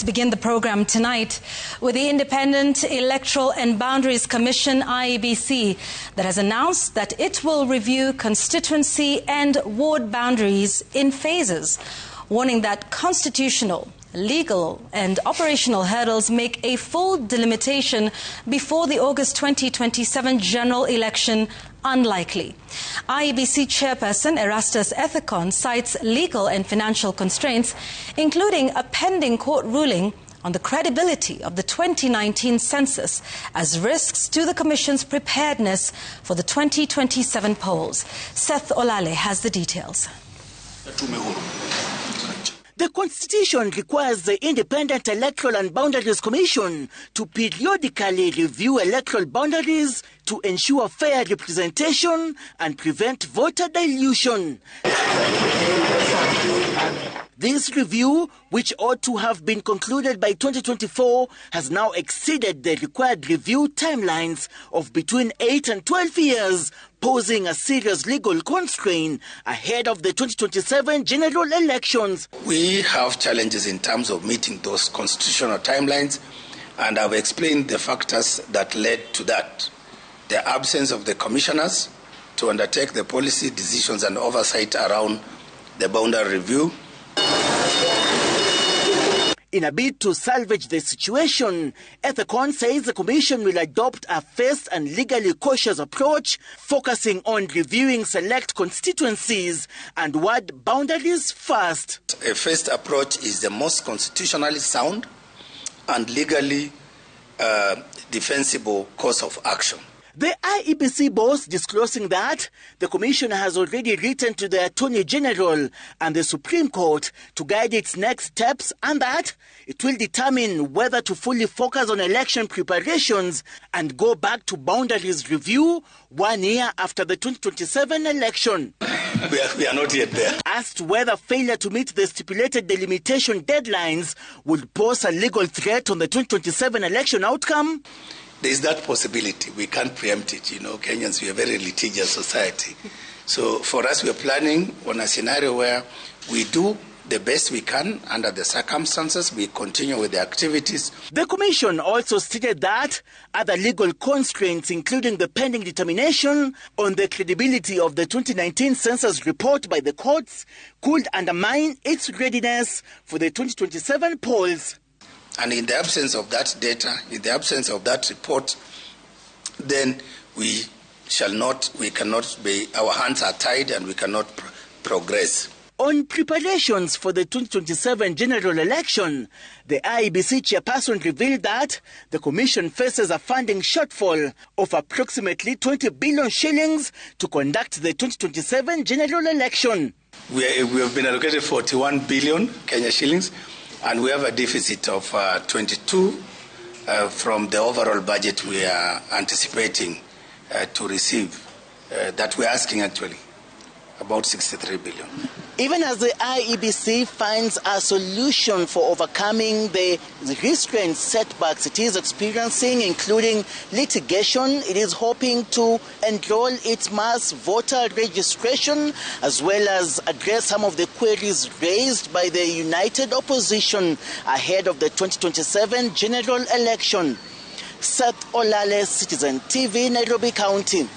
Let's begin the program tonight with the Independent Electoral and Boundaries Commission, IEBC, that has announced that it will review constituency and ward boundaries in phases, warning that constitutional, legal and operational hurdles make a full delimitation before the August 2027 general election unlikely. IEBC Chairperson Erastus Ethekon cites legal and financial constraints, including a pending court ruling on the credibility of the 2019 census as risks to the Commission's preparedness for the 2027 polls. Seth Olale has the details. The Constitution requires the Independent Electoral and Boundaries Commission to periodically review electoral boundaries to ensure fair representation and prevent voter dilution. This review, which ought to have been concluded by 2024, has now exceeded the required review timelines of between 8 and 12 years, posing a serious legal constraint ahead of the 2027 general elections. We have challenges in terms of meeting those constitutional timelines, and I've explained the factors that led to that. The absence of the commissioners to undertake the policy decisions and oversight around the boundary review. In a bid to salvage the situation, Ethekon says the Commission will adopt a phased and legally cautious approach, focusing on reviewing select constituencies and ward boundaries first. A phased approach is the most constitutionally sound and legally defensible course of action. The IEBC boss disclosing that the Commission has already written to the Attorney General and the Supreme Court to guide its next steps, and that it will determine whether to fully focus on election preparations and go back to boundaries review 1 year after the 2027 election. We are not yet there. Asked whether failure to meet the stipulated delimitation deadlines would pose a legal threat on the 2027 election outcome, there is that possibility. We can't preempt it. You know, Kenyans, we are a very litigious society. So for us, we are planning on a scenario where we do the best we can under the circumstances. We continue with the activities. The Commission also stated that other legal constraints, including the pending determination on the credibility of the 2019 census report by the courts, could undermine its readiness for the 2027 polls. And in the absence of that data, in the absence of that report, then we cannot be, our hands are tied and we cannot progress. On preparations for the 2027 general election, the IEBC chairperson revealed that the Commission faces a funding shortfall of approximately 20 billion shillings to conduct the 2027 general election. We have been allocated 41 billion Kenya shillings. And we have a deficit of 22 from the overall budget we are anticipating to receive, that we're asking actually, about 63 billion. Even as the IEBC finds a solution for overcoming the restraint setbacks it is experiencing, including litigation, it is hoping to enroll its mass voter registration as well as address some of the queries raised by the united opposition ahead of the 2027 general election. Seth Olale, Citizen TV, Nairobi County.